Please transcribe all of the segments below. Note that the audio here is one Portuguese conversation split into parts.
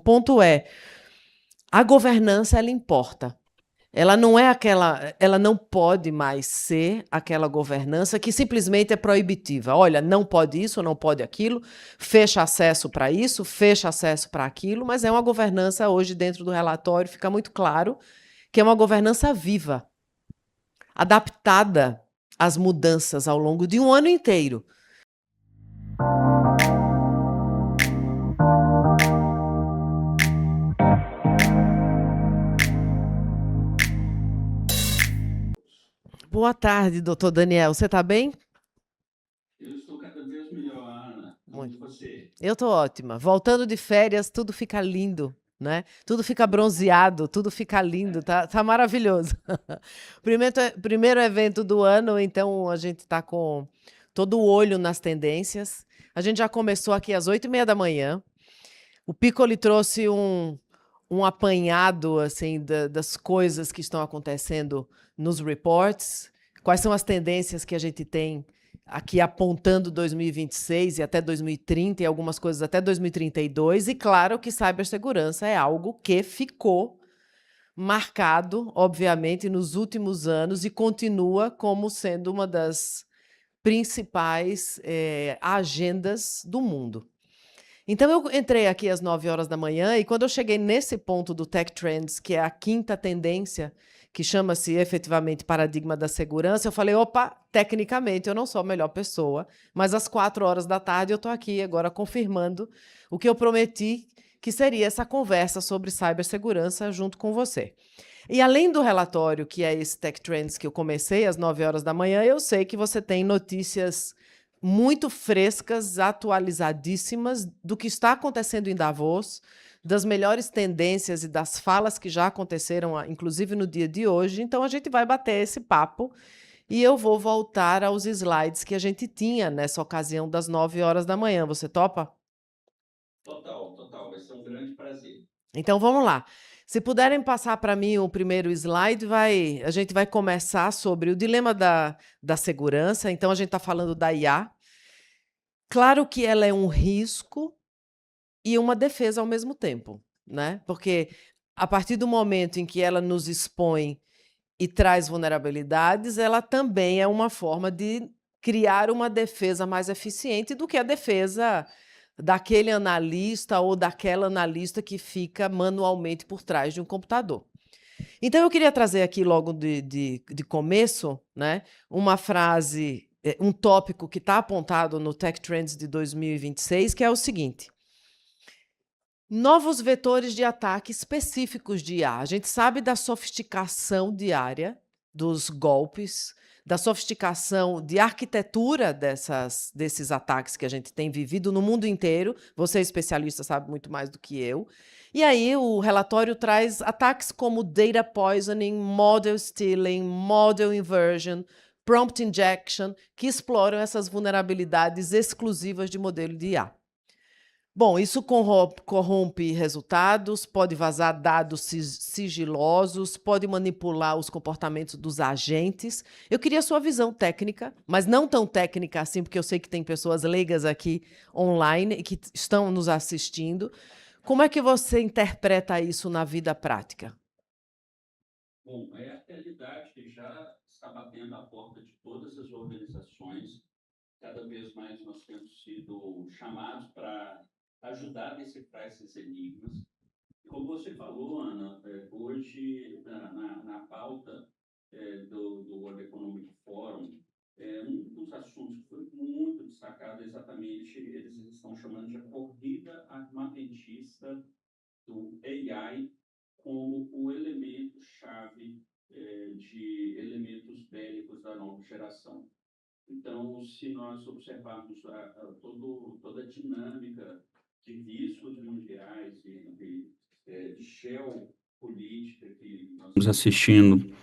ponto é, a governança, ela importa. Ela não é aquela, ela não pode mais ser aquela governança que simplesmente é proibitiva. Olha, não pode isso, não pode aquilo, fecha acesso para isso, fecha acesso para aquilo, mas é uma governança hoje dentro do relatório, fica muito claro que é uma governança viva, adaptada às mudanças ao longo de um ano inteiro. Boa tarde, doutor Daniel. Você está bem? Eu estou cada vez melhor, Ana. Muito. E você? Eu estou ótima. Voltando de férias, tudo fica lindo, né? Tudo fica bronzeado, tudo fica lindo, tá maravilhoso. Primeiro evento do ano, então a gente está com todo o olho nas tendências. A gente já começou aqui às 8h30 da manhã. O Piccoli trouxe um apanhado assim das coisas que estão acontecendo nos reports, quais são as tendências que a gente tem aqui apontando 2026 e até 2030 e algumas coisas até 2032, e claro que cibersegurança é algo que ficou marcado, obviamente, nos últimos anos e continua como sendo uma das principais agendas do mundo. Então, eu entrei aqui às 9h da manhã e quando eu cheguei nesse ponto do Tech Trends, que é a quinta tendência, que chama-se efetivamente paradigma da segurança, eu falei, opa, tecnicamente eu não sou a melhor pessoa, mas às 4h da tarde eu estou aqui agora confirmando o que eu prometi, que seria essa conversa sobre cibersegurança junto com você. E além do relatório, que é esse Tech Trends que eu comecei às 9h da manhã, eu sei que você tem notícias muito frescas, atualizadíssimas do que está acontecendo em Davos, das melhores tendências e das falas que já aconteceram, inclusive no dia de hoje. Então, a gente vai bater esse papo e eu vou voltar aos slides que a gente tinha nessa ocasião das 9h da manhã. Você topa? Total. Vai ser um grande prazer. Então, vamos lá. Se puderem passar para mim o primeiro slide, a gente vai começar sobre o dilema da segurança. Então, a gente está falando da IA. Claro que ela é um risco e uma defesa ao mesmo tempo, né? Porque a partir do momento em que ela nos expõe e traz vulnerabilidades, ela também é uma forma de criar uma defesa mais eficiente do que a defesa daquele analista ou daquela analista que fica manualmente por trás de um computador. Então, eu queria trazer aqui logo de começo, né, uma frase, um tópico que está apontado no Tech Trends de 2026, que é o seguinte: novos vetores de ataque específicos de IA. A gente sabe da sofisticação diária dos golpes, da sofisticação de arquitetura desses ataques que a gente tem vivido no mundo inteiro. Você, especialista, sabe muito mais do que eu. E aí o relatório traz ataques como data poisoning, model stealing, model inversion, prompt injection, que exploram essas vulnerabilidades exclusivas de modelo de IA. Bom, isso corrompe resultados, pode vazar dados sigilosos, pode manipular os comportamentos dos agentes. Eu queria a sua visão técnica, mas não tão técnica assim, porque eu sei que tem pessoas leigas aqui online e que estão nos assistindo. Como é que você interpreta isso na vida prática? Bom, é a realidade que já está batendo a porta de todas as organizações. Cada vez mais nós temos sido chamados para ajudar a decifrar esses enigmas. Como você falou, Ana, hoje na pauta do World Economic Forum, um dos assuntos que foi muito destacado exatamente, eles estão chamando de a corrida armamentista do AI como o elemento-chave de elementos bélicos da nova geração. Então, se nós observarmos toda a dinâmica de riscos mundiais de geopolítica que nós estamos assistindo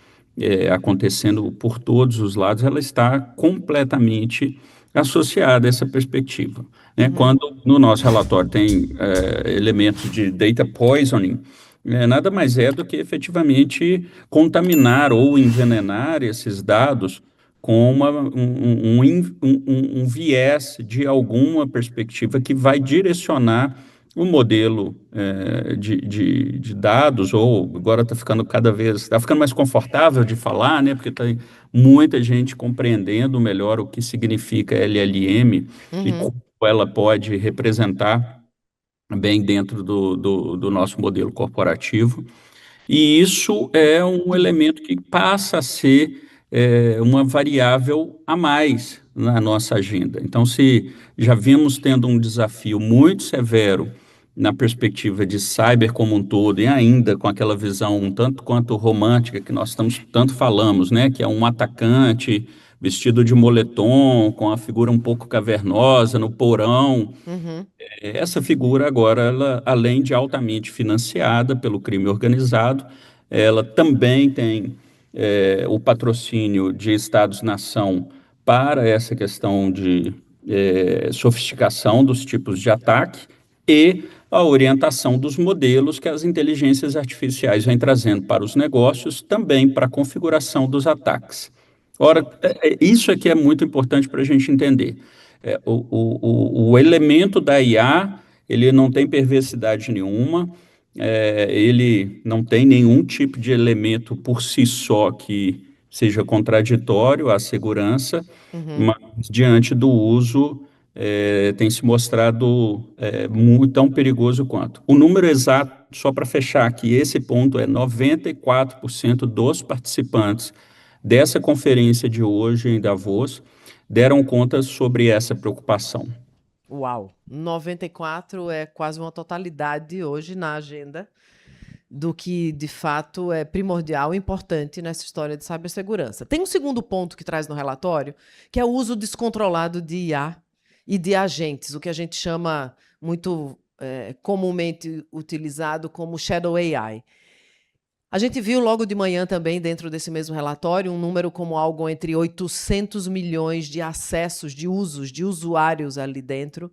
acontecendo por todos os lados, ela está completamente associada a essa perspectiva, né? Quando no nosso relatório tem elementos de data poisoning, nada mais é do que efetivamente contaminar ou envenenar esses dados com um viés de alguma perspectiva que vai direcionar o modelo de dados, ou agora está ficando está ficando mais confortável de falar, né? Porque tem muita gente compreendendo melhor o que significa LLM e Uhum, como ela pode representar bem dentro do nosso modelo corporativo. E isso é um elemento que passa a ser uma variável a mais na nossa agenda. Então, se já vimos tendo um desafio muito severo na perspectiva de cyber como um todo, e ainda com aquela visão um tanto quanto romântica que nós estamos tanto falamos, né, que é um atacante vestido de moletom, com a figura um pouco cavernosa no porão, uhum, essa figura agora, ela, além de altamente financiada pelo crime organizado, ela também tem o patrocínio de Estados-nação para essa questão de sofisticação dos tipos de ataque e a orientação dos modelos que as inteligências artificiais vêm trazendo para os negócios, também para a configuração dos ataques. Ora, isso aqui é muito importante para a gente entender. O elemento da IA, ele não tem perversidade nenhuma, ele não tem nenhum tipo de elemento por si só que seja contraditório à segurança, uhum. mas diante do uso, tem se mostrado muito tão perigoso quanto. O número exato, só para fechar aqui, esse ponto é 94% dos participantes dessa conferência de hoje em Davos deram conta sobre essa preocupação. Uau! 94 é quase uma totalidade hoje na agenda do que de fato é primordial e importante nessa história de cibersegurança. Tem um segundo ponto que traz no relatório, que é o uso descontrolado de IA e de agentes, o que a gente chama muito comumente utilizado como Shadow AI. A gente viu logo de manhã também, dentro desse mesmo relatório, um número como algo entre 800 milhões de acessos, de usos, de usuários ali dentro,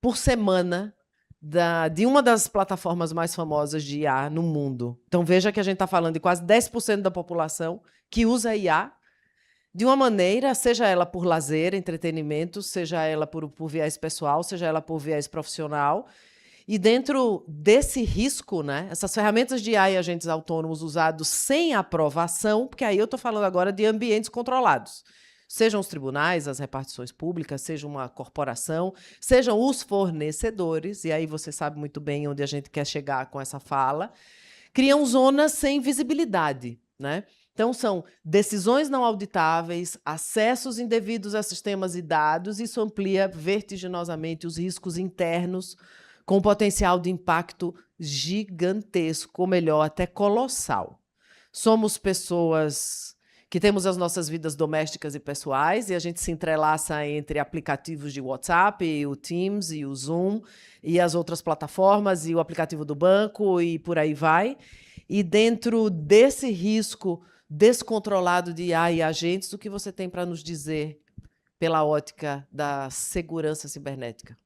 por semana, de uma das plataformas mais famosas de IA no mundo. Então veja que a gente está falando de quase 10% da população que usa IA de uma maneira, seja ela por lazer, entretenimento, seja ela por viés pessoal, seja ela por viés profissional. E dentro desse risco, né, essas ferramentas de AI e agentes autônomos usados sem aprovação, porque aí eu estou falando agora de ambientes controlados, sejam os tribunais, as repartições públicas, seja uma corporação, sejam os fornecedores, e aí você sabe muito bem onde a gente quer chegar com essa fala, criam zonas sem visibilidade, né? Então, são decisões não auditáveis, acessos indevidos a sistemas e dados, isso amplia vertiginosamente os riscos internos, com potencial de impacto gigantesco, ou melhor, até colossal. Somos pessoas que temos as nossas vidas domésticas e pessoais, e a gente se entrelaça entre aplicativos de WhatsApp, e o Teams, e o Zoom, e as outras plataformas, e o aplicativo do banco, e por aí vai. E dentro desse risco descontrolado de IA e agentes, o que você tem para nos dizer pela ótica da segurança cibernética?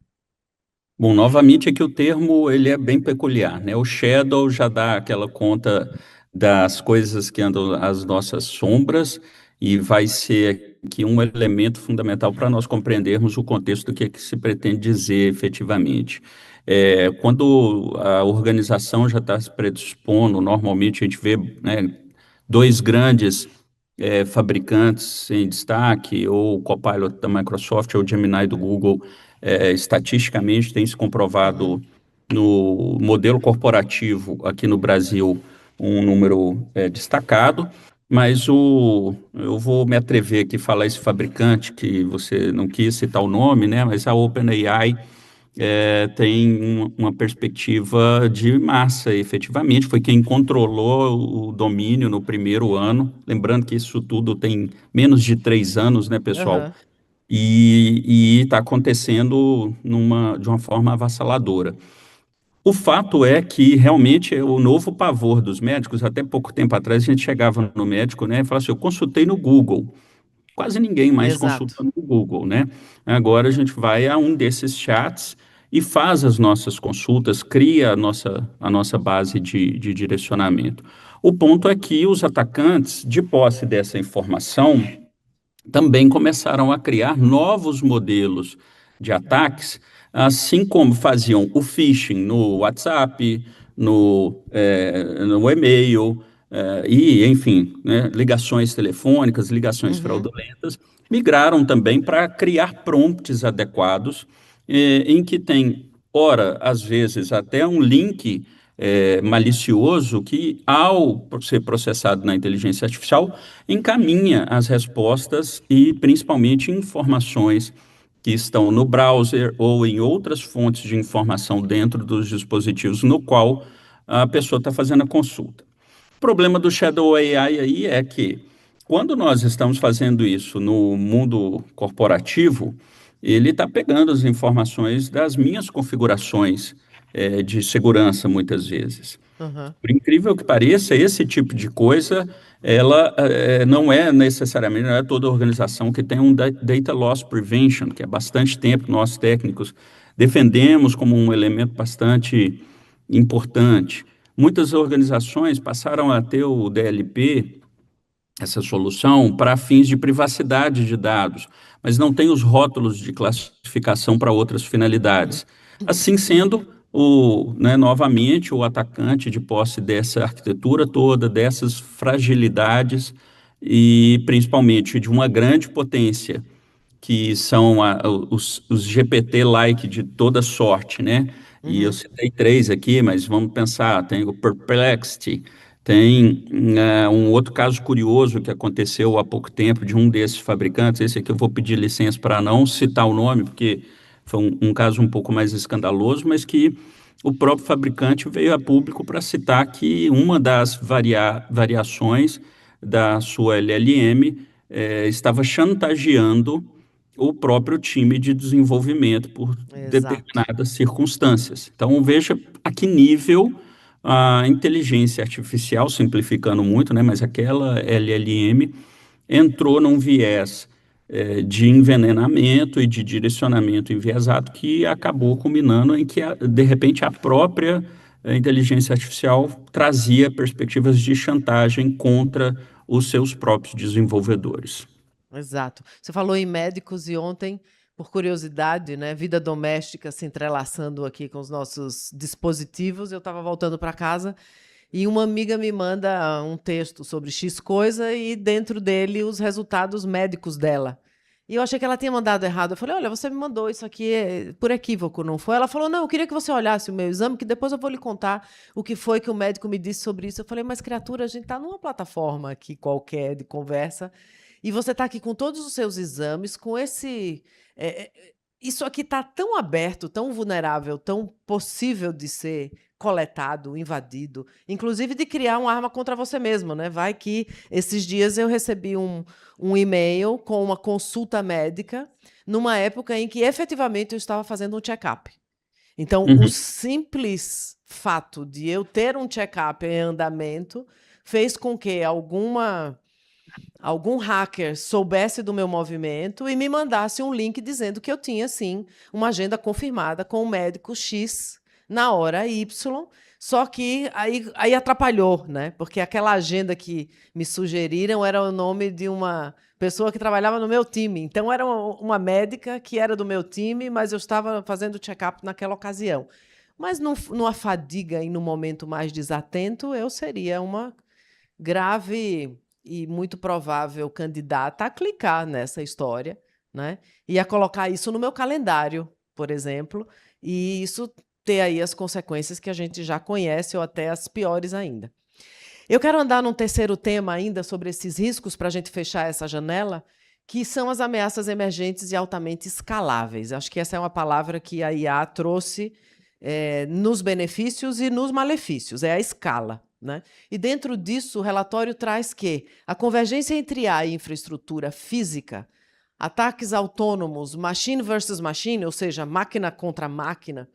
Bom, novamente aqui o termo ele é bem peculiar, né? O shadow já dá aquela conta das coisas que andam às nossas sombras e vai ser aqui um elemento fundamental para nós compreendermos o contexto do que se pretende dizer efetivamente. Quando a organização já está se predispondo, normalmente a gente vê, né, dois grandes fabricantes em destaque, ou o Copilot da Microsoft ou o Gemini do Google, estatisticamente tem se Uhum. comprovado no modelo corporativo aqui no Brasil um número destacado, mas eu vou me atrever aqui a falar esse fabricante, que você não quis citar o nome, né, mas a OpenAI tem uma perspectiva de massa, efetivamente. Foi quem controlou o domínio no primeiro ano. Lembrando que isso tudo tem menos de 3 anos, né, pessoal? Aham. E está acontecendo de uma forma avassaladora. O fato é que realmente é o novo pavor dos médicos. Até pouco tempo atrás a gente chegava no médico, né, e falava assim: eu consultei no Google. Quase ninguém mais Exato. consulta no Google, né? Agora a gente vai a um desses chats e faz as nossas consultas, cria a nossa base de direcionamento. O ponto é que os atacantes, de posse dessa informação, também começaram a criar novos modelos de ataques, assim como faziam o phishing no WhatsApp, no e-mail, e, enfim, né, ligações telefônicas, ligações Uhum, fraudulentas, migraram também para criar prompts adequados, em que tem, ora, às vezes, até um link malicioso que, ao ser processado na inteligência artificial, encaminha as respostas e, principalmente, informações que estão no browser ou em outras fontes de informação dentro dos dispositivos no qual a pessoa está fazendo a consulta. O problema do Shadow AI aí é que, quando nós estamos fazendo isso no mundo corporativo, ele está pegando as informações das minhas configurações de segurança, muitas vezes. uhum. Por incrível que pareça, esse tipo de coisa, ela não é necessariamente, não é toda organização que tem um data loss prevention, que é bastante tempo nós técnicos defendemos como um elemento bastante importante. Muitas organizações passaram a ter o DLP, essa solução, para fins de privacidade de dados, mas não tem os rótulos de classificação para outras finalidades. Assim sendo, novamente, o atacante de posse dessa arquitetura toda, dessas fragilidades e principalmente de uma grande potência que são os GPT-like de toda sorte, né? E eu Uhum. citei três aqui, mas vamos pensar, tem o Perplexity, tem um outro caso curioso que aconteceu há pouco tempo de um desses fabricantes, esse aqui eu vou pedir licença para não citar o nome, porque foi um caso um pouco mais escandaloso, mas que o próprio fabricante veio a público para citar que uma das variações da sua LLM estava chantageando o próprio time de desenvolvimento por Exato. determinadas circunstâncias. Então, veja a que nível a inteligência artificial, simplificando muito, né, mas aquela LLM entrou num viés de envenenamento e de direcionamento enviesado que acabou culminando em que, de repente, a própria inteligência artificial trazia perspectivas de chantagem contra os seus próprios desenvolvedores. Exato. Você falou em médicos e ontem, por curiosidade, né, vida doméstica se entrelaçando aqui com os nossos dispositivos, eu estava voltando para casa e uma amiga me manda um texto sobre X coisa e dentro dele os resultados médicos dela. E eu achei que ela tinha mandado errado. Eu falei: olha, você me mandou isso aqui por equívoco, não foi? Ela falou: não, eu queria que você olhasse o meu exame, que depois eu vou lhe contar o que foi que o médico me disse sobre isso. Eu falei: mas criatura, a gente está numa plataforma aqui qualquer de conversa e você está aqui com todos os seus exames, com esse. Isso aqui está tão aberto, tão vulnerável, tão possível de ser coletado, invadido, inclusive de criar uma arma contra você mesmo, né? Vai que esses dias eu recebi um e-mail com uma consulta médica numa época em que efetivamente eu estava fazendo um check-up. Então, o Uhum. simples fato de eu ter um check-up em andamento fez com que algum hacker soubesse do meu movimento e me mandasse um link dizendo que eu tinha, sim, uma agenda confirmada com o médico X na hora Y. Só que aí atrapalhou, né? Porque aquela agenda que me sugeriram era o nome de uma pessoa que trabalhava no meu time. Então, era uma médica que era do meu time, mas eu estava fazendo check-up naquela ocasião. Mas numa fadiga e num momento mais desatento, eu seria uma grave e muito provável candidata a clicar nessa história, né? E a colocar isso no meu calendário, por exemplo, e isso ter aí as consequências que a gente já conhece ou até as piores ainda. Eu quero andar num terceiro tema ainda sobre esses riscos para a gente fechar essa janela, que são as ameaças emergentes e altamente escaláveis. Acho que essa é uma palavra que a IA trouxe nos benefícios e nos malefícios, é a escala. Né? E dentro disso, o relatório traz que a convergência entre IA e infraestrutura física, ataques autônomos, machine versus machine, ou seja, máquina contra máquina,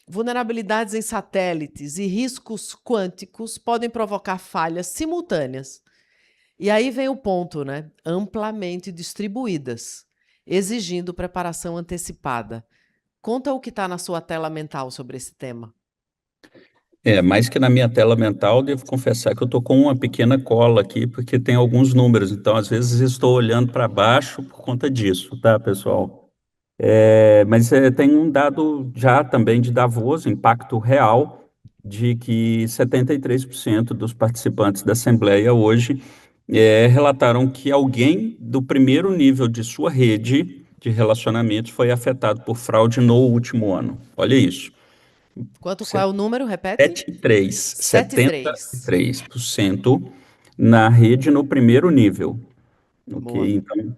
vulnerabilidades em satélites e riscos quânticos podem provocar falhas simultâneas. E aí vem o ponto, né? Amplamente distribuídas, exigindo preparação antecipada. Conta o que está na sua tela mental sobre esse tema. Mais que na minha tela mental, devo confessar que eu estou com uma pequena cola aqui, porque tem alguns números, então às vezes estou olhando para baixo por conta disso, tá, pessoal? Mas tem um dado já também de Davos, impacto real, de que 73% dos participantes da Assembleia hoje relataram que alguém do primeiro nível de sua rede de relacionamentos foi afetado por fraude no último ano. Olha isso. Qual é o número? Repete? 73, 73. 73% na rede no primeiro nível. Boa. Ok, então,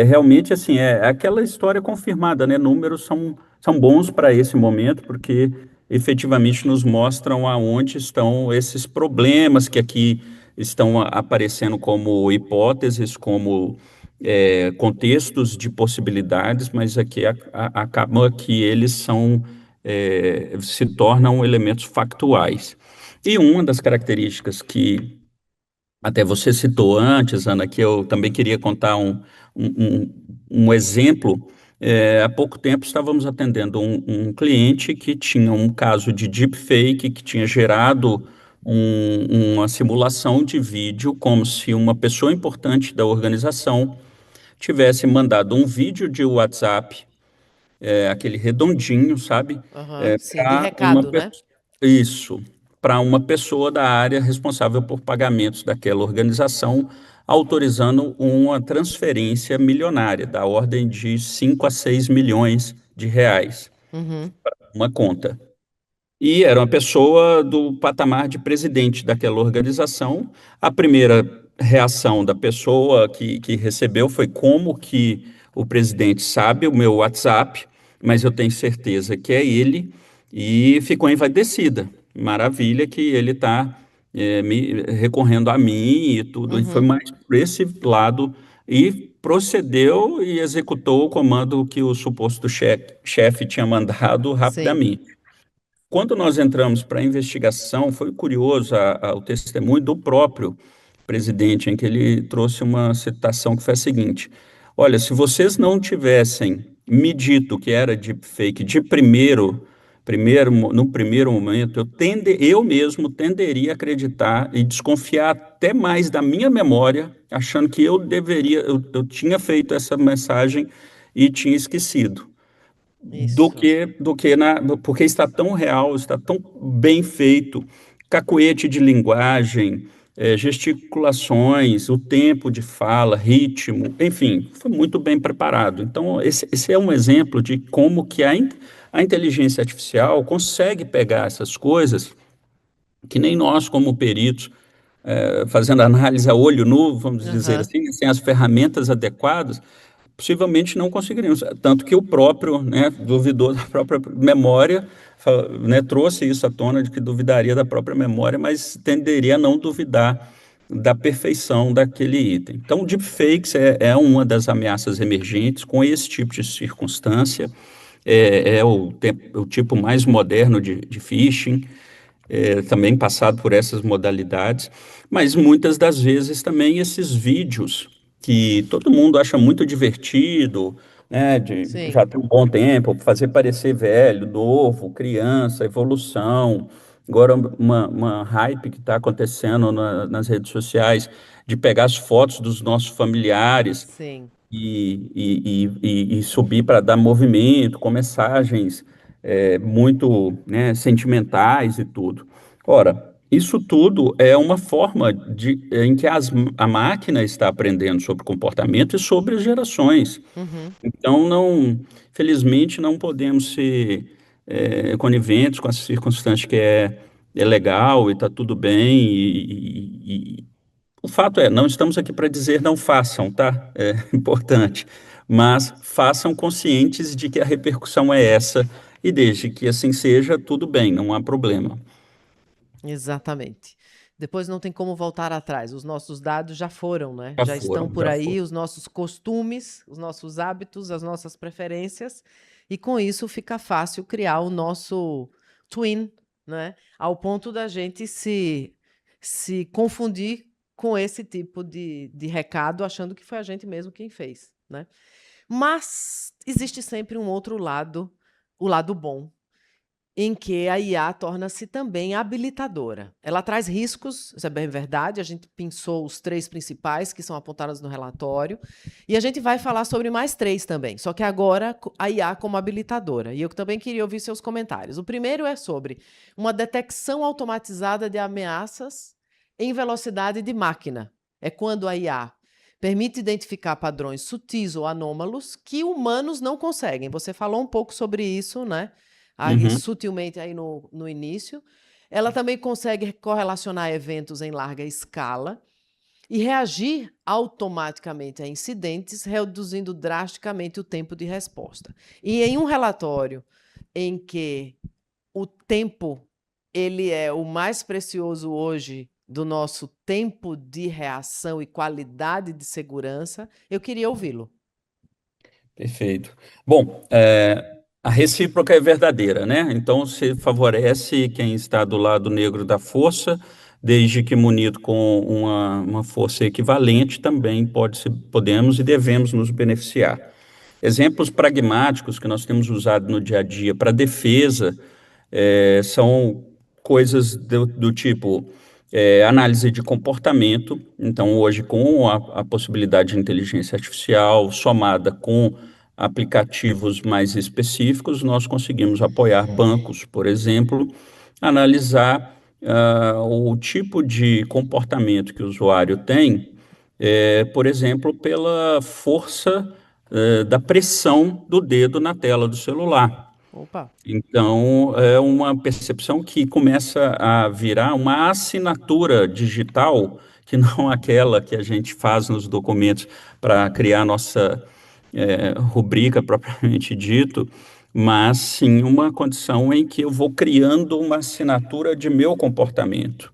realmente, assim, é aquela história confirmada, né? Números são bons para esse momento, porque efetivamente nos mostram aonde estão esses problemas que aqui estão aparecendo como hipóteses, como contextos de possibilidades, mas aqui acabam que eles se tornam elementos factuais. E uma das características que até você citou antes, Ana, que eu também queria contar um, um- um exemplo. Há pouco tempo estávamos atendendo um cliente que tinha um caso de deepfake que tinha gerado uma simulação de vídeo como se uma pessoa importante da organização tivesse mandado um vídeo de WhatsApp, aquele redondinho, sabe? Aham, sim, de Para uma recado, né? pessoa. Isso, para uma pessoa da área responsável por pagamentos daquela organização, autorizando uma transferência milionária, da ordem de 5 a 6 milhões de reais, Uhum, uma conta. E era uma pessoa do patamar de presidente daquela organização. A primeira reação da pessoa que recebeu foi como que o presidente sabe o meu WhatsApp, mas eu tenho certeza que é ele, e ficou envaidecida. Maravilha que ele está recorrendo a mim e tudo, e foi uhum, mais por esse lado, e procedeu e executou o comando que o suposto chefe tinha mandado sim. rapidamente. Quando nós entramos para a investigação, foi curioso o testemunho do próprio presidente, em que ele trouxe uma citação que foi a seguinte: olha, se vocês não tivessem me dito que era deepfake de no primeiro momento, eu mesmo tenderia a acreditar e desconfiar até mais da minha memória, achando que eu tinha feito essa mensagem e tinha esquecido Isso. porque está tão real, está tão bem feito, cacuete de linguagem, gesticulações, o tempo de fala, ritmo, enfim, foi muito bem preparado. Então, esse é um exemplo de como que a inteligência artificial consegue pegar essas coisas que nem nós, como peritos, fazendo análise a olho nu, vamos dizer Aham, assim, sem as ferramentas adequadas, possivelmente não conseguiríamos. Tanto que o próprio, né, duvidou da própria memória, né, trouxe isso à tona de que duvidaria da própria memória, mas tenderia a não duvidar da perfeição daquele item. Então, o deepfakes é uma das ameaças emergentes com esse tipo de circunstância, o tipo mais moderno de phishing, também passado por essas modalidades, mas muitas das vezes também esses vídeos que todo mundo acha muito divertido, né, sim. já tem um bom tempo, fazer parecer velho, novo, criança, evolução. Agora, uma hype que está acontecendo nas redes sociais de pegar as fotos dos nossos familiares Sim. e subir para dar movimento, com mensagens muito, né, sentimentais e tudo. Ora, isso tudo é uma forma em que a máquina está aprendendo sobre comportamento e sobre as gerações. Uhum. Então, não, felizmente, não podemos ser coniventes com essa circunstância que é legal e está tudo bem o fato é, não estamos aqui para dizer não façam, tá? É importante. Mas façam conscientes de que a repercussão é essa e desde que assim seja, tudo bem, não há problema. Exatamente. Depois não tem como voltar atrás. Os nossos dados já foram, né? Já Já estão foram, por já aí, foram. os nossos costumes, os nossos hábitos, as nossas preferências, e com isso fica fácil criar o nosso twin, né? Ao ponto da gente se confundir com esse tipo de recado, achando que foi a gente mesmo quem fez, né? Mas existe sempre um outro lado, o lado bom. em que a IA torna-se também habilitadora. Ela traz riscos, isso é bem verdade, a gente pensou os 3 principais que são apontados no relatório, e a gente vai falar sobre mais 3 também, só que agora a IA como habilitadora. E eu também queria ouvir seus comentários. O primeiro é sobre uma detecção automatizada de ameaças em velocidade de máquina. É quando a IA permite identificar padrões sutis ou anômalos que humanos não conseguem. Você falou um pouco sobre isso, né? Uhum. Sutilmente aí no início. Ela também consegue correlacionar eventos em larga escala e reagir automaticamente a incidentes, reduzindo drasticamente o tempo de resposta. E em um relatório em que o tempo ele é o mais precioso hoje do nosso tempo de reação e qualidade de segurança, eu queria ouvi-lo. Perfeito. Bom, a recíproca é verdadeira, né? Então, se favorece quem está do lado negro da força, desde que munido com uma força equivalente, também podemos e devemos nos beneficiar. Exemplos pragmáticos que nós temos usado no dia a dia para defesa são coisas do tipo análise de comportamento. Então, hoje, com a possibilidade de inteligência artificial somada com aplicativos mais específicos, nós conseguimos apoiar bancos, por exemplo, analisar o tipo de comportamento que o usuário tem, por exemplo, pela força da pressão do dedo na tela do celular. Opa! Então, é uma percepção que começa a virar uma assinatura digital, que não aquela que a gente faz nos documentos para criar nossa rubrica propriamente dito, mas sim uma condição em que eu vou criando uma assinatura de meu comportamento.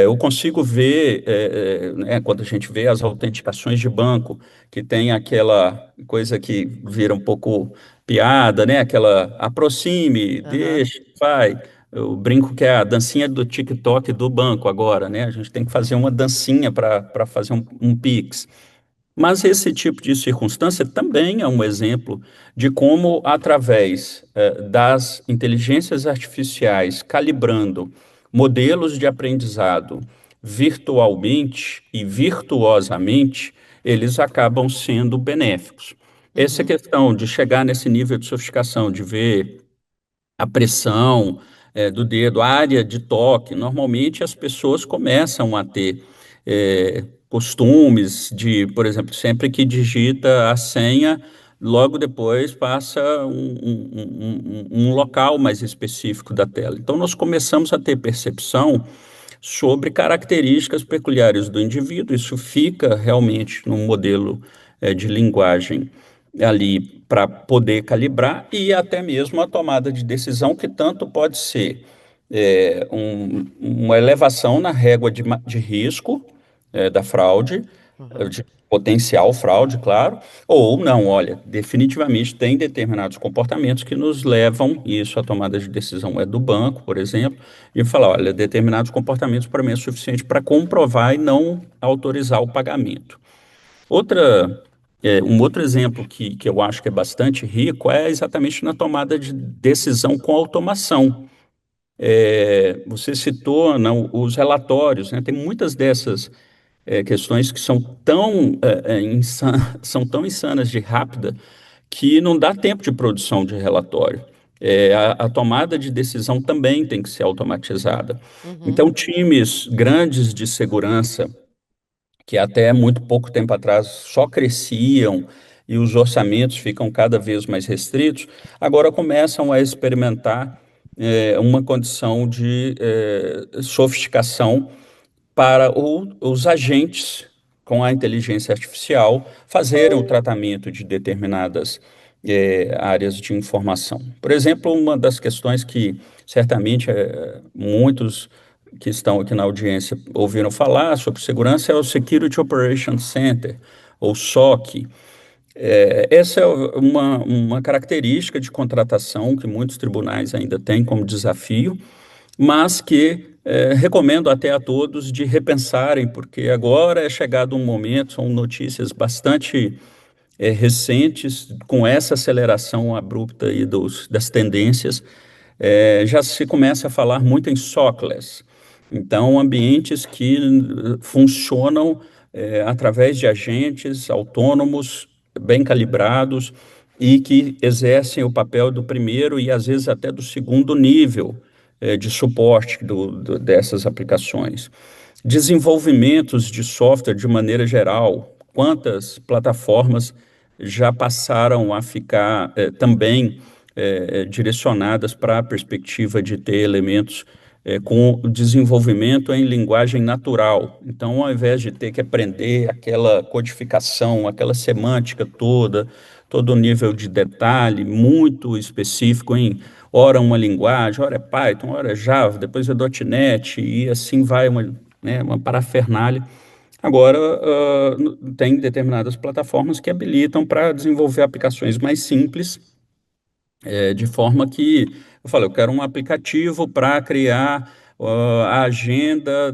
Eu consigo ver, né, quando a gente vê as autenticações de banco, que tem aquela coisa que vira um pouco piada, né? Aquela aproxime, Aham. deixa, vai. Eu brinco que é a dancinha do TikTok do banco agora, né? A gente tem que fazer uma dancinha para fazer um Pix. Mas esse tipo de circunstância também é um exemplo de como, através das inteligências artificiais, calibrando modelos de aprendizado virtualmente e virtuosamente, eles acabam sendo benéficos. Essa Uhum. questão de chegar nesse nível de sofisticação, de ver a pressão do dedo, a área de toque, normalmente as pessoas começam a ter costumes de, por exemplo, sempre que digita a senha, logo depois passa um local mais específico da tela. Então, nós começamos a ter percepção sobre características peculiares do indivíduo, isso fica realmente num modelo de linguagem ali para poder calibrar e até mesmo a tomada de decisão, que tanto pode ser uma elevação na régua de risco da fraude, Uhum. de potencial fraude, claro, ou não, olha, definitivamente tem determinados comportamentos que nos levam, e isso a tomada de decisão é do banco, por exemplo, e falar, olha, determinados comportamentos para mim é suficiente para comprovar e não autorizar o pagamento. Um outro exemplo que eu acho que é bastante rico é exatamente na tomada de decisão com automação. Você citou não, os relatórios, né? Tem muitas dessas questões que são são tão insanas de rápida que não dá tempo de produção de relatório. A tomada de decisão também tem que ser automatizada. Uhum. Então, times grandes de segurança que até muito pouco tempo atrás só cresciam e os orçamentos ficam cada vez mais restritos, agora começam a experimentar uma condição de sofisticação para os agentes com a inteligência artificial fazerem o tratamento de determinadas áreas de informação. Por exemplo, uma das questões que certamente muitos que estão aqui na audiência ouviram falar sobre segurança é o Security Operations Center, ou SOC. Essa é uma característica de contratação que muitos tribunais ainda têm como desafio, mas que recomendo até a todos de repensarem, porque agora é chegado um momento, são notícias bastante recentes, com essa aceleração abrupta aí das tendências, já se começa a falar muito em sockless. Então, ambientes que funcionam através de agentes autônomos, bem calibrados, e que exercem o papel do primeiro e às vezes até do segundo nível de suporte dessas aplicações. Desenvolvimentos de software de maneira geral, quantas plataformas já passaram a ficar também direcionadas para a perspectiva de ter elementos com desenvolvimento em linguagem natural. Então, ao invés de ter que aprender aquela codificação, aquela semântica toda, todo o nível de detalhe muito específico em ora uma linguagem, ora é Python, ora é Java, depois é .NET, e assim vai uma parafernália. Agora, tem determinadas plataformas que habilitam para desenvolver aplicações mais simples, de forma que, eu quero um aplicativo para criar a agenda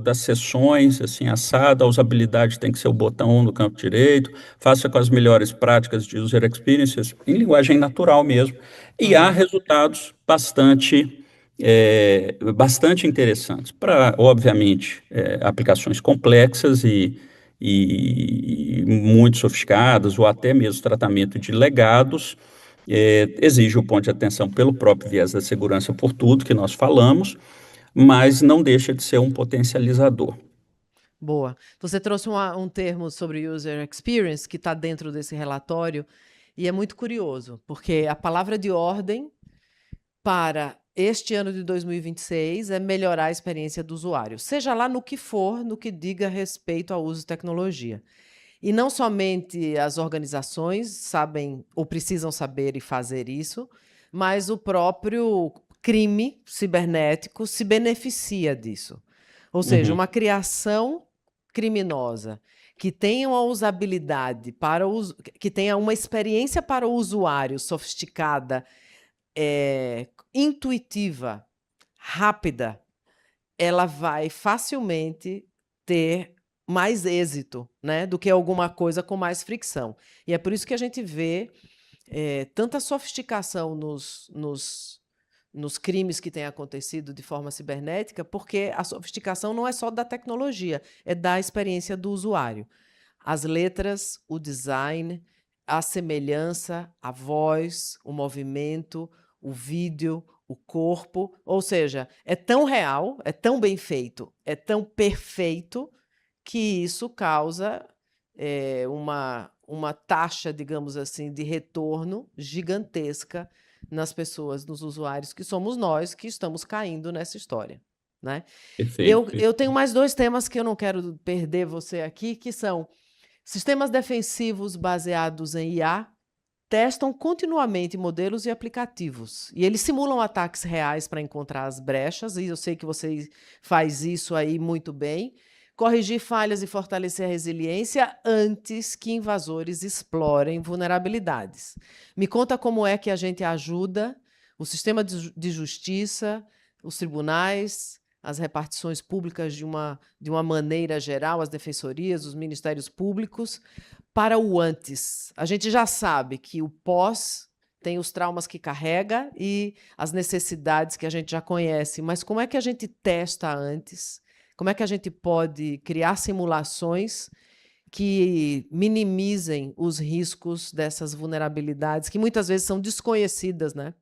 das sessões, assim, assada, a usabilidade tem que ser o botão no canto direito, faça com as melhores práticas de user experiences, em linguagem natural mesmo, e há resultados bastante interessantes para, obviamente, aplicações complexas e muito sofisticadas, ou até mesmo tratamento de legados, exige o ponto de atenção pelo próprio viés da segurança por tudo que nós falamos, mas não deixa de ser um potencializador. Boa. Você trouxe um termo sobre user experience que está dentro desse relatório e é muito curioso, porque a palavra de ordem para este ano de 2026 é melhorar a experiência do usuário, seja lá no que for, no que diga respeito ao uso de tecnologia. E não somente as organizações sabem ou precisam saber e fazer isso, mas o próprio crime cibernético se beneficia disso. Ou seja, uma criação criminosa que tenha uma usabilidade que tenha uma experiência para o usuário sofisticada, intuitiva, rápida, ela vai facilmente ter mais êxito, né, do que alguma coisa com mais fricção. E é por isso que a gente vê tanta sofisticação nos crimes que têm acontecido de forma cibernética, porque a sofisticação não é só da tecnologia, é da experiência do usuário. As letras, o design, a semelhança, a voz, o movimento, o vídeo, o corpo, ou seja, é tão real, é tão bem feito, é tão perfeito, que isso causa uma taxa, digamos assim, de retorno gigantesca nas pessoas, nos usuários, que somos nós que estamos caindo nessa história, né? Perfeito. Eu tenho mais 2 temas que eu não quero perder você aqui, que são sistemas defensivos baseados em IA testam continuamente modelos e aplicativos. E eles simulam ataques reais para encontrar as brechas, e eu sei que você faz isso aí muito bem. Corrigir falhas e fortalecer a resiliência antes que invasores explorem vulnerabilidades. Me conta como é que a gente ajuda o sistema de justiça, os tribunais, as repartições públicas de uma maneira geral, as defensorias, os ministérios públicos, para o antes. A gente já sabe que o pós tem os traumas que carrega e as necessidades que a gente já conhece, mas como é que a gente testa antes? Como é que a gente pode criar simulações que minimizem os riscos dessas vulnerabilidades, que muitas vezes são desconhecidas, né,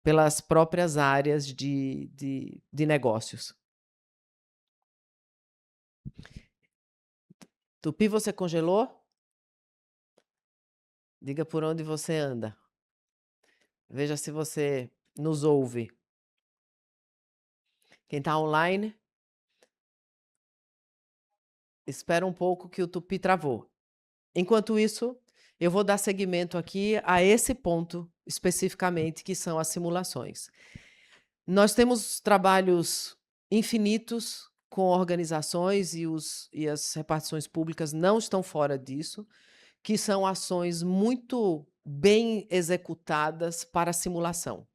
pelas próprias áreas de negócios? Tupi, você congelou? Diga por onde você anda. Veja se você nos ouve. Quem está online, espera um pouco que o Tupi travou. Enquanto isso, eu vou dar seguimento aqui a esse ponto especificamente, que são as simulações. Nós temos trabalhos infinitos com organizações e as repartições públicas não estão fora disso, que são ações muito bem executadas para a simulação.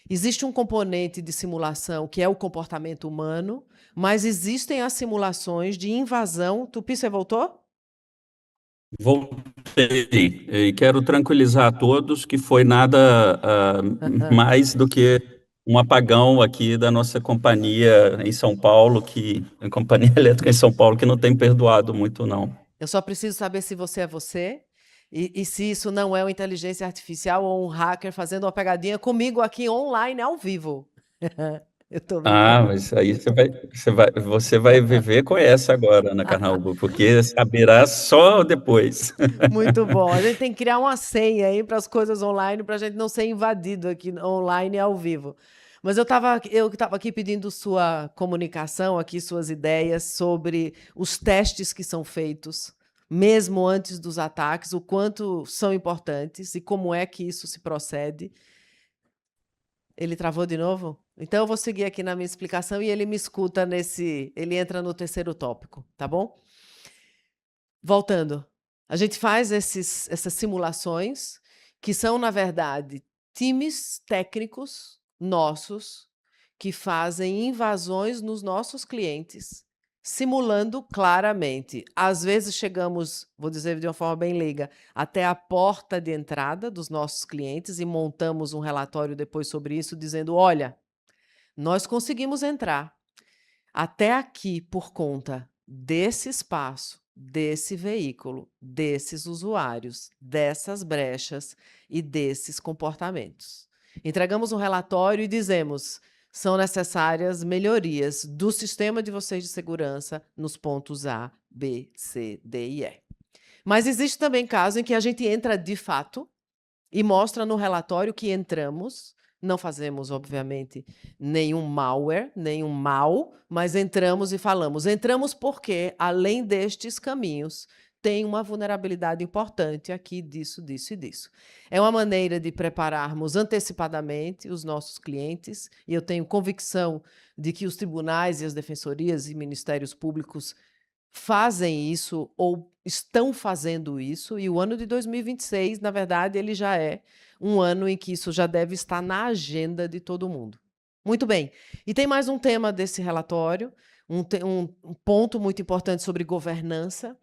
Existe um componente de simulação que é o comportamento humano, mas existem as simulações de invasão. Tupi, você voltou? Voltei e quero tranquilizar a todos que foi nada mais do que um apagão aqui da nossa companhia em São Paulo, que a companhia elétrica em São Paulo que não tem perdoado muito, não. Eu só preciso saber se você é você e se isso não é uma inteligência artificial ou um hacker fazendo uma pegadinha comigo aqui online, ao vivo. Eu tô Ah, brincando. mas aí você vai viver com essa agora, Ana Carnaúba, porque saberá só depois. Muito bom. A gente tem que criar uma senha aí para as coisas online, para a gente não ser invadido aqui online e ao vivo. Mas eu estava aqui pedindo sua comunicação, aqui suas ideias sobre os testes que são feitos, mesmo antes dos ataques, o quanto são importantes e como é que isso se procede. Ele travou de novo? Então eu vou seguir aqui na minha explicação e ele me escuta ele entra no terceiro tópico, tá bom? Voltando, a gente faz essas simulações, que são, na verdade, times técnicos nossos que fazem invasões nos nossos clientes, simulando claramente. Às vezes chegamos, vou dizer de uma forma bem leiga, até a porta de entrada dos nossos clientes e montamos um relatório depois sobre isso, dizendo: olha, nós conseguimos entrar até aqui por conta desse espaço, desse veículo, desses usuários, dessas brechas e desses comportamentos. Entregamos um relatório e dizemos: são necessárias melhorias do sistema de vocês de segurança nos pontos A, B, C, D e E. Mas existe também caso em que a gente entra de fato e mostra no relatório que entramos. Não fazemos, obviamente, nenhum malware, nenhum mal, mas entramos e falamos. Entramos porque, além destes caminhos, tem uma vulnerabilidade importante aqui disso, disso e disso. É uma maneira de prepararmos antecipadamente os nossos clientes, e eu tenho convicção de que os tribunais e as defensorias e ministérios públicos fazem isso ou estão fazendo isso, e o ano de 2026, na verdade, ele já é um ano em que isso já deve estar na agenda de todo mundo. Muito bem. E tem mais um tema desse relatório, um ponto muito importante sobre governança.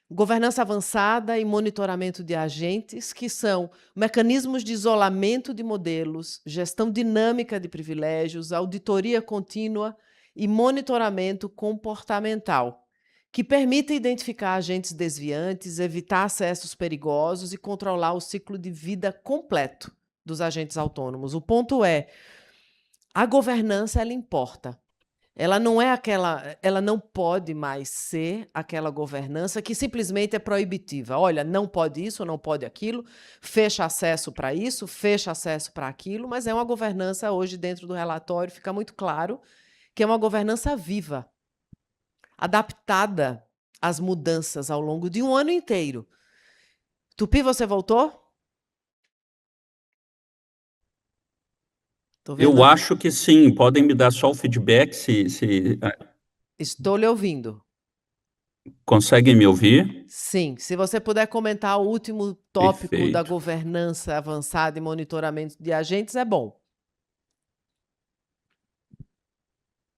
Governança avançada e monitoramento de agentes, que são mecanismos de isolamento de modelos, gestão dinâmica de privilégios, auditoria contínua e monitoramento comportamental, que permite identificar agentes desviantes, evitar acessos perigosos e controlar o ciclo de vida completo dos agentes autônomos. O ponto é, a governança ela importa. Ela não é ela não pode mais ser aquela governança que simplesmente é proibitiva. Olha, não pode isso, não pode aquilo, fecha acesso para isso, fecha acesso para aquilo, mas é uma governança hoje dentro do relatório, fica muito claro que é uma governança viva, adaptada às mudanças ao longo de um ano inteiro. Tupi, você voltou? Tô vendo Eu aqui. acho que sim, podem me dar só o feedback Estou lhe ouvindo. conseguem me ouvir? Sim, se você puder comentar o último tópico da Perfeito, governança avançada e monitoramento de agentes, é bom.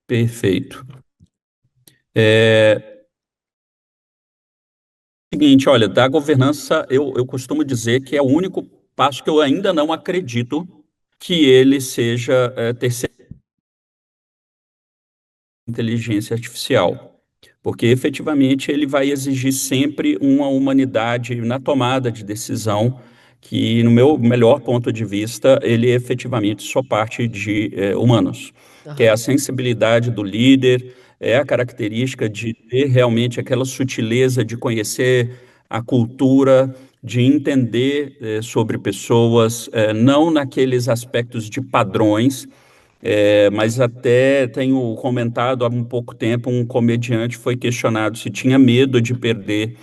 perfeito. Seguinte, olha, da governança, eu costumo dizer que é o único passo que eu ainda não acredito que ele seja terceiro inteligência artificial, porque efetivamente ele vai exigir sempre uma humanidade na tomada de decisão, que, no meu melhor ponto de vista, ele efetivamente só parte de humanos, que é a Aham. sensibilidade do líder, é a característica de ter realmente aquela sutileza de conhecer a cultura, de entender sobre pessoas, não naqueles aspectos de padrões, mas até tenho comentado há um pouco tempo, um comediante foi questionado se tinha medo de perder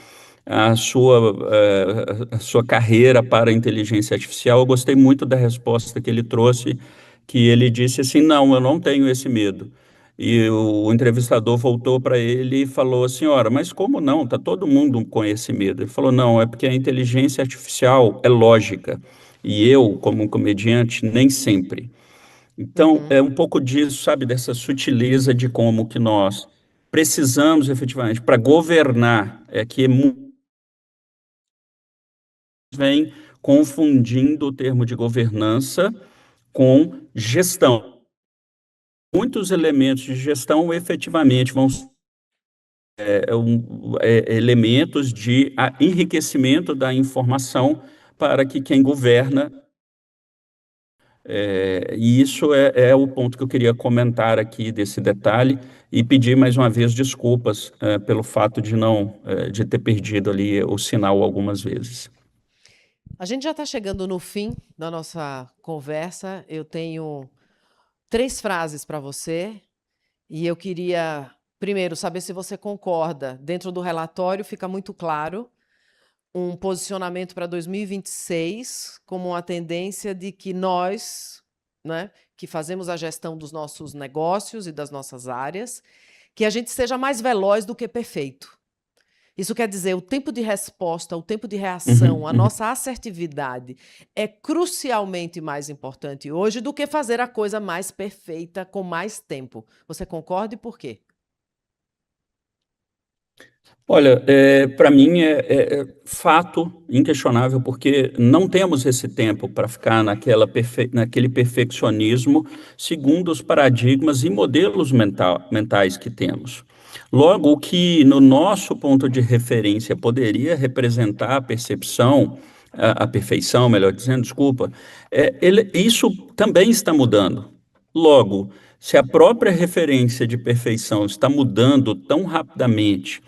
a sua carreira para a inteligência artificial. Eu gostei muito da resposta que ele trouxe, que ele disse assim, não, eu não tenho esse medo. E o entrevistador voltou para ele e falou assim, ora, mas como não? Está todo mundo com esse medo. Ele falou, não, é porque a inteligência artificial é lógica. E eu, como um comediante, nem sempre. Então, Uhum. é um pouco disso, sabe, dessa sutileza de como que nós precisamos efetivamente para governar, é que é vêm confundindo o termo de governança com gestão. Muitos elementos de gestão efetivamente vão ser elementos de enriquecimento da informação para que quem governa. E isso é o ponto que eu queria comentar aqui desse detalhe e pedir mais uma vez desculpas pelo fato de não de ter perdido ali o sinal algumas vezes. A gente já está chegando no fim da nossa conversa. Eu tenho 3 frases para você e eu queria, primeiro, saber se você concorda. Dentro do relatório fica muito claro um posicionamento para 2026 como uma tendência de que nós, né, que fazemos a gestão dos nossos negócios e das nossas áreas, que a gente seja mais veloz do que perfeito. Isso quer dizer, o tempo de resposta, o tempo de reação, a nossa assertividade é crucialmente mais importante hoje do que fazer a coisa mais perfeita com mais tempo. Você concorda e por quê? Olha, para mim é fato inquestionável, porque não temos esse tempo para ficar naquele perfeccionismo segundo os paradigmas e modelos mentais que temos. Logo, o que no nosso ponto de referência poderia representar a percepção, a perfeição, melhor dizendo, desculpa, isso também está mudando. Logo, se a própria referência de perfeição está mudando tão rapidamente,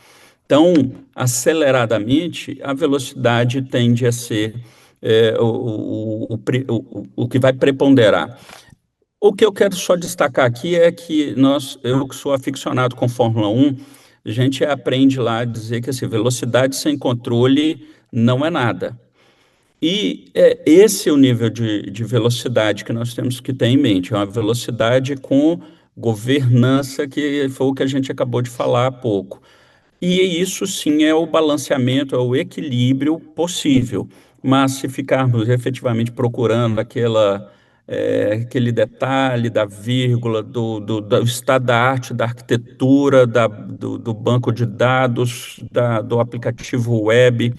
tão aceleradamente, a velocidade tende a ser o que vai preponderar. O que eu quero só destacar aqui é que eu que sou aficionado com Fórmula 1, a gente aprende lá a dizer que assim, velocidade sem controle não é nada. E esse é o nível de velocidade que nós temos que ter em mente, é uma velocidade com governança, que foi o que a gente acabou de falar há pouco. E isso sim é o balanceamento, é o equilíbrio possível. Mas se ficarmos efetivamente procurando aquele detalhe da vírgula, do estado da arte, da arquitetura, do banco de dados, do aplicativo web,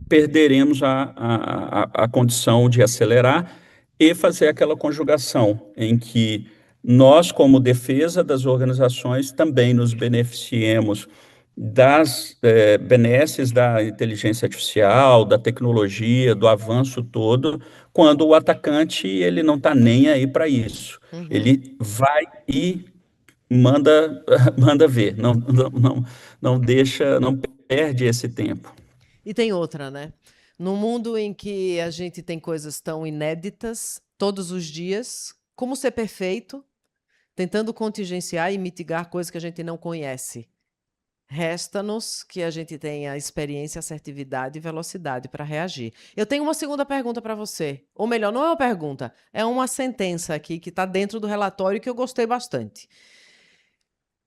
perderemos a condição de acelerar e fazer aquela conjugação em que nós, como defesa das organizações, também nos beneficiemos das benesses da inteligência artificial, da tecnologia, do avanço todo, quando o atacante ele não está nem aí para isso. Ele vai e manda ver, não deixa, não perde esse tempo. E tem outra, né? No mundo em que a gente tem coisas tão inéditas todos os dias, como ser perfeito, tentando contingenciar e mitigar coisas que a gente não conhece? Resta-nos que a gente tenha experiência, assertividade e velocidade para reagir. Eu tenho uma segunda pergunta para você. Ou melhor, não é uma pergunta, é uma sentença aqui que está dentro do relatório que eu gostei bastante.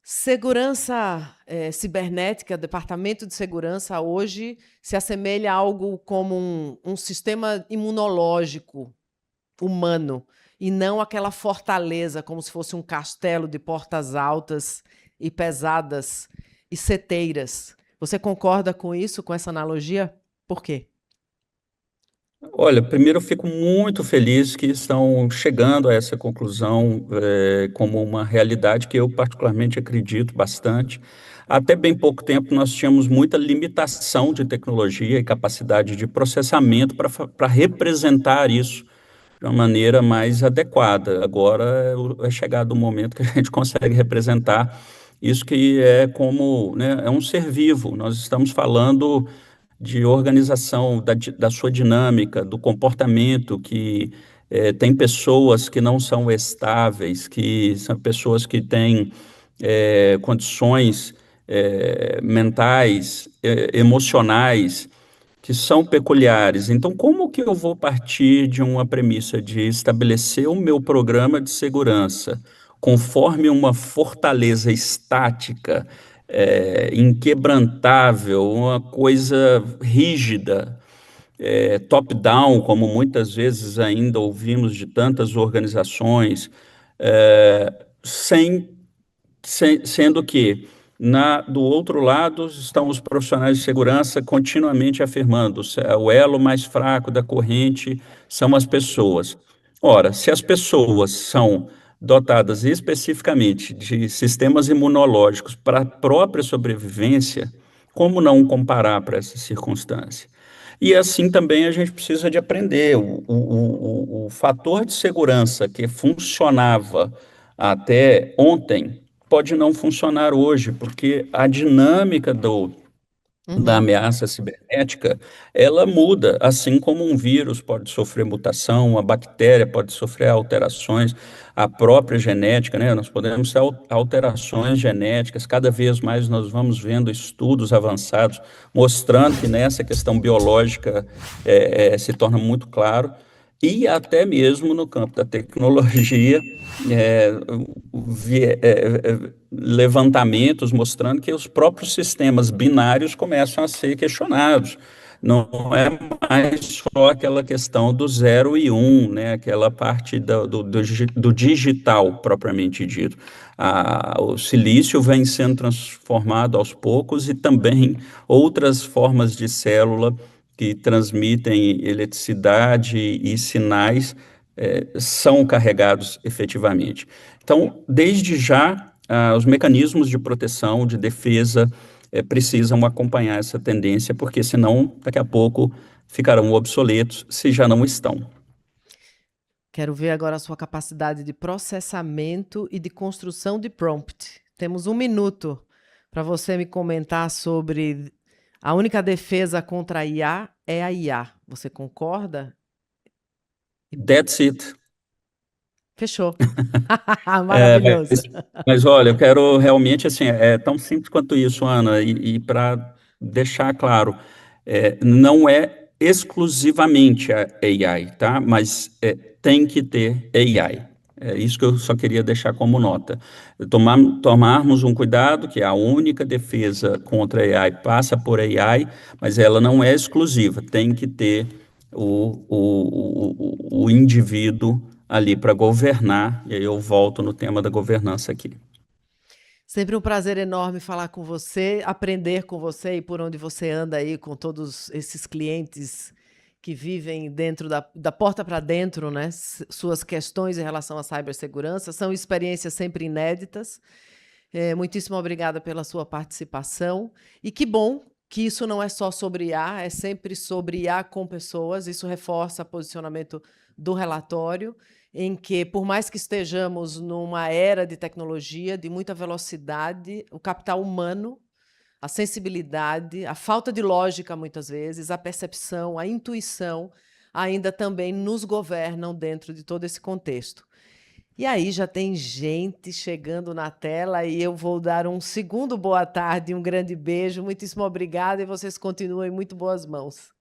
Segurança cibernética, departamento de segurança hoje se assemelha a algo como um sistema imunológico humano e não aquela fortaleza como se fosse um castelo de portas altas e pesadas e seteiras. Você concorda com isso, com essa analogia? Por quê? Olha, primeiro eu fico muito feliz que estão chegando a essa conclusão como uma realidade que eu particularmente acredito bastante. Até bem pouco tempo nós tínhamos muita limitação de tecnologia e capacidade de processamento para representar isso de uma maneira mais adequada. Agora é chegado o momento que a gente consegue representar isso que é como, né, é um ser vivo. Nós estamos falando de organização, da sua dinâmica, do comportamento, que tem pessoas que não são estáveis, que são pessoas que têm condições mentais, emocionais, que são peculiares. Então, como que eu vou partir de uma premissa de estabelecer o meu programa de segurança conforme uma fortaleza estática, inquebrantável, uma coisa rígida, top-down, como muitas vezes ainda ouvimos de tantas organizações, sendo que Do outro lado estão os profissionais de segurança continuamente afirmando, o elo mais fraco da corrente são as pessoas. Ora, se as pessoas são dotadas especificamente de sistemas imunológicos para a própria sobrevivência, como não comparar para essa circunstância? E assim também a gente precisa de aprender. O fator de segurança que funcionava até ontem pode não funcionar hoje, porque a dinâmica da Uhum. ameaça cibernética, ela muda, assim como um vírus pode sofrer mutação, uma bactéria pode sofrer alterações, a própria genética, né? Nós podemos ter alterações genéticas, cada vez mais nós vamos vendo estudos avançados mostrando que nessa questão biológica se torna muito claro, e até mesmo no campo da tecnologia, é, levantamentos mostrando que os próprios sistemas binários começam a ser questionados. Não é mais só aquela questão do 0 e 1, né? Aquela parte do digital propriamente dito. O silício vem sendo transformado aos poucos e também outras formas de célula que transmitem eletricidade e sinais são carregados efetivamente. Então, desde já, os mecanismos de proteção, de defesa, precisam acompanhar essa tendência, porque senão, daqui a pouco, ficarão obsoletos, se já não estão. Quero ver agora a sua capacidade de processamento e de construção de prompt. Temos 1 minuto para você me comentar sobre a única defesa contra a IA é a IA. Você concorda? That's it. Fechou. Maravilhoso. Mas olha, eu quero realmente, assim, é tão simples quanto isso, Ana, e para deixar claro, não é exclusivamente a AI, tá? Mas tem que ter AI. É isso que eu só queria deixar como nota. Tomarmos um cuidado, que a única defesa contra a AI passa por AI, mas ela não é exclusiva, tem que ter o indivíduo ali para governar, e aí eu volto no tema da governança aqui. Sempre um prazer enorme falar com você, aprender com você e por onde você anda aí com todos esses clientes que vivem dentro da porta para dentro, né? Suas questões em relação à cibersegurança. São experiências sempre inéditas. Muitíssimo obrigada pela sua participação. E que bom que isso não é só sobre IA, é sempre sobre IA com pessoas. Isso reforça o posicionamento do relatório, em que, por mais que estejamos numa era de tecnologia, de muita velocidade, o capital humano, a sensibilidade, a falta de lógica, muitas vezes, a percepção, a intuição, ainda também nos governam dentro de todo esse contexto. E aí já tem gente chegando na tela e eu vou dar um segundo boa tarde, um grande beijo, muitíssimo obrigada e vocês continuem em muito boas mãos.